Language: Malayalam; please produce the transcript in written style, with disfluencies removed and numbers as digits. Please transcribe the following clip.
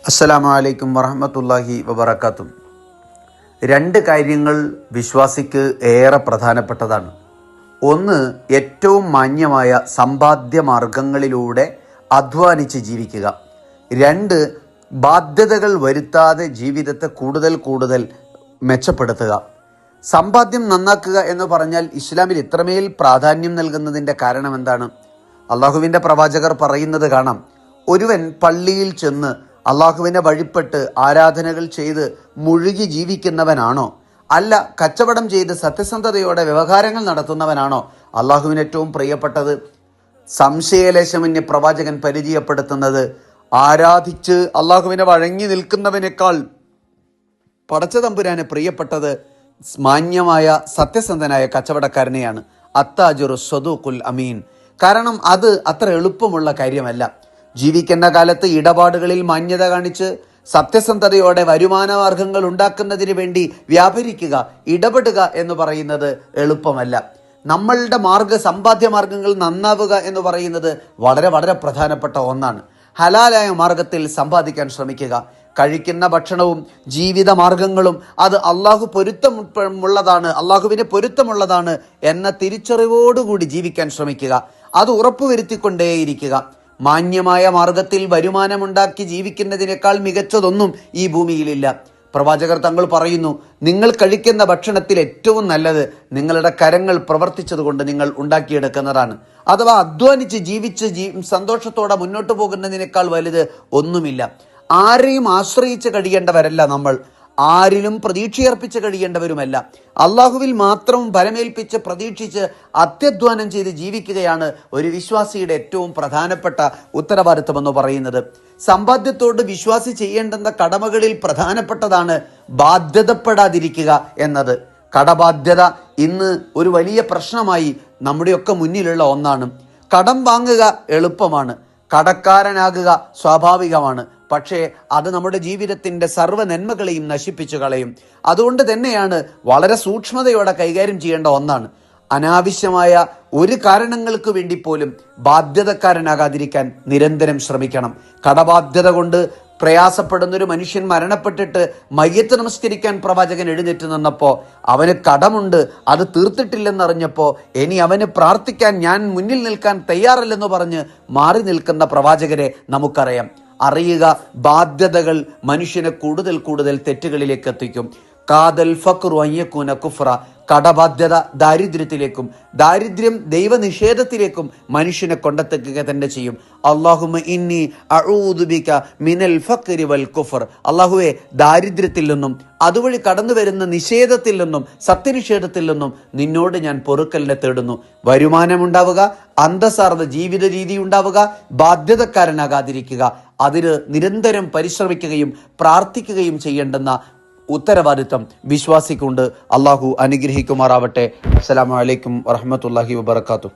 അസ്സലാമു അലൈക്കും വറഹ്മത്തുള്ളാഹി വബറകാതുഹു. രണ്ട് കാര്യങ്ങൾ വിശ്വാസിക്ക് ഏറെ പ്രധാനപ്പെട്ടതാണ്. ഒന്ന്, ഏറ്റവും മാന്യമായ സമ്പാദ്യ മാർഗങ്ങളിലൂടെ അധ്വാനിച്ച് ജീവിക്കുക. രണ്ട്, ബാധ്യതകൾ വരുത്താതെ ജീവിതത്തെ കൂടുതൽ മെച്ചപ്പെടുത്തുക. സമ്പാദ്യം നന്നാക്കുക എന്ന് പറഞ്ഞാൽ ഇസ്ലാമിൽ ഇത്രമേൽ പ്രാധാന്യം നൽകുന്നതിൻ്റെ കാരണം എന്താണ്? അള്ളാഹുവിൻ്റെ പ്രവാചകർ പറയുന്നത് കാണാം, ഒരുവൻ പള്ളിയിൽ ചെന്ന് അള്ളാഹുവിനെ വഴിപ്പെട്ട് ആരാധനകൾ ചെയ്ത് മുഴുകി ജീവിക്കുന്നവനാണോ, അല്ല കച്ചവടം ചെയ്ത് സത്യസന്ധതയോടെ വ്യവഹാരങ്ങൾ നടത്തുന്നവനാണോ അള്ളാഹുവിന് ഏറ്റവും പ്രിയപ്പെട്ടത്? സംശയലേശമന്യ പ്രവാചകൻ പരിചയപ്പെടുത്തുന്നത്, ആരാധിച്ച് അള്ളാഹുവിനെ വഴങ്ങി നിൽക്കുന്നവനേക്കാൾ പടച്ച തമ്പുരാന് പ്രിയപ്പെട്ടത് മാന്യമായ സത്യസന്ധനായ കച്ചവടക്കാരനെയാണ്. അത്താജുറു സ്വദൂഖുൽ അമീൻ. കാരണം അത് അത്ര എളുപ്പമുള്ള കാര്യമല്ല. ജീവിക്കുന്ന കാലത്ത് ഇടപാടുകളിൽ മാന്യത കാണിച്ച് സത്യസന്ധതയോടെ വരുമാന മാർഗങ്ങൾ ഉണ്ടാക്കുന്നതിന് വേണ്ടി വ്യാപരിക്കുക, ഇടപെടുക എന്ന് പറയുന്നത് എളുപ്പമല്ല. നമ്മളുടെ സമ്പാദ്യ മാർഗങ്ങൾ നന്നാവുക എന്ന് പറയുന്നത് വളരെ പ്രധാനപ്പെട്ട ഒന്നാണ്. ഹലാലായ മാർഗത്തിൽ സമ്പാദിക്കാൻ ശ്രമിക്കുക. കഴിക്കുന്ന ഭക്ഷണവും ജീവിത മാർഗങ്ങളും അത് അള്ളാഹുവിന് പൊരുത്തമുള്ളതാണ് എന്ന തിരിച്ചറിവോടുകൂടി ജീവിക്കാൻ ശ്രമിക്കുക. അത് ഉറപ്പുവരുത്തിക്കൊണ്ടേയിരിക്കുക. മാന്യമായ മാർഗത്തിൽ വരുമാനമുണ്ടാക്കി ജീവിക്കുന്നതിനേക്കാൾ മികച്ചതൊന്നും ഈ ഭൂമിയിലില്ല. പ്രവാചകർ തങ്ങൾ പറയുന്നു, നിങ്ങൾ കഴിക്കുന്ന ഭക്ഷണത്തിൽ ഏറ്റവും നല്ലത് നിങ്ങളുടെ കരങ്ങൾ പ്രവർത്തിച്ചതുകൊണ്ട് നിങ്ങൾ ഉണ്ടാക്കിയെടുക്കുന്നതാണ്. അഥവാ അധ്വാനിച്ച് ജീവിച്ച് സന്തോഷത്തോടെ മുന്നോട്ട് പോകുന്നതിനേക്കാൾ വലുത് ഒന്നുമില്ല. ആരെയും ആശ്രയിച്ച് കഴിയേണ്ടവരല്ല നമ്മൾ, ആരിലും പ്രതീക്ഷയർപ്പിച്ച് കഴിയേണ്ടവരുമല്ല. അള്ളാഹുവിൽ മാത്രം ബലമേൽപ്പിച്ച് പ്രതീക്ഷിച്ച് അത്യധ്വാനം ചെയ്ത് ജീവിക്കുകയാണ് ഒരു വിശ്വാസിയുടെ ഏറ്റവും പ്രധാനപ്പെട്ട ഉത്തരവാദിത്വം എന്ന് പറയുന്നത്. സമ്പാദ്യത്തോട് വിശ്വാസി ചെയ്യേണ്ടുന്ന കടമകളിൽ പ്രധാനപ്പെട്ടതാണ് ബാധ്യതപ്പെടാതിരിക്കുക എന്നത്. കടബാധ്യത ഇന്ന് ഒരു വലിയ പ്രശ്നമായി നമ്മുടെയൊക്കെ മുന്നിലുള്ള ഒന്നാണ്. കടം വാങ്ങുക എളുപ്പമാണ്, കടക്കാരനാകുക സ്വാഭാവികമാണ്. പക്ഷേ അത് നമ്മുടെ ജീവിതത്തിൻ്റെ സർവ്വ നന്മകളെയും നശിപ്പിച്ചു കളയും. അതുകൊണ്ട് തന്നെയാണ് വളരെ സൂക്ഷ്മതയോടെ കൈകാര്യം ചെയ്യേണ്ട ഒന്നാണ്. അനാവശ്യമായ ഒരു കാരണങ്ങൾക്ക് വേണ്ടി പോലും ബാധ്യതക്കാരനാകാതിരിക്കാൻ നിരന്തരം ശ്രമിക്കണം. കടബാധ്യത കൊണ്ട് പ്രയാസപ്പെടുന്നൊരു മനുഷ്യൻ മരണപ്പെട്ടിട്ട് മയ്യത്ത് നമസ്കരിക്കാൻ പ്രവാചകൻ എഴുന്നേറ്റ് നിന്നപ്പോൾ അവന് കടമുണ്ട്, അത് തീർത്തിട്ടില്ലെന്നറിഞ്ഞപ്പോൾ ഇനി അവന് പ്രാർത്ഥിക്കാൻ ഞാൻ മുന്നിൽ നിൽക്കാൻ തയ്യാറല്ലെന്ന് പറഞ്ഞ് മാറി നിൽക്കുന്ന പ്രവാചകരെ നമുക്കറിയാം. അറിയുക, ബാധ്യതകൾ മനുഷ്യനെ കൂടുതൽ തെറ്റുകളിലേക്ക് എത്തിക്കും. കാതൽ ഫഖ്റു അയ്യകൂന കുഫ്ര. കടബാധ്യത ദാരിദ്ര്യത്തിലേക്കും, ദാരിദ്ര്യം ദൈവനിഷേധത്തിലേക്കും മനുഷ്യനെ കൊണ്ടെത്തിക്കുക തന്നെ ചെയ്യും. അല്ലാഹുമ്മ ഇന്നി അഊദു ബിക മിനൽ ഫഖ്രി വൽ കുഫർ. അല്ലാഹുവേ, ദാരിദ്ര്യത്തിൽ നിന്നും അതുവഴി കടന്നു വരുന്ന നിഷേധത്തിൽ നിന്നും സത്യനിഷേധത്തിൽ നിന്നും നിന്നോട് ഞാൻ പൊറുക്കലിനെ തേടുന്നു. വരുമാനമുണ്ടാവുക, അന്തസ്സാർന്ന ജീവിത രീതി ഉണ്ടാവുക, ബാധ്യതക്കാരനാകാതിരിക്കുക, അതിന് നിരന്തരം പരിശ്രമിക്കുകയും പ്രാർത്ഥിക്കുകയും ചെയ്യേണ്ടുന്ന ഉത്തരവാദിത്വം വിശ്വാസിക്കുണ്ട്. അള്ളാഹു അനുഗ്രഹിക്കുമാറാവട്ടെ. അസ്സലാമു അലൈക്കും വറഹ്മത്തുള്ളാഹി വബറകാതുഹു.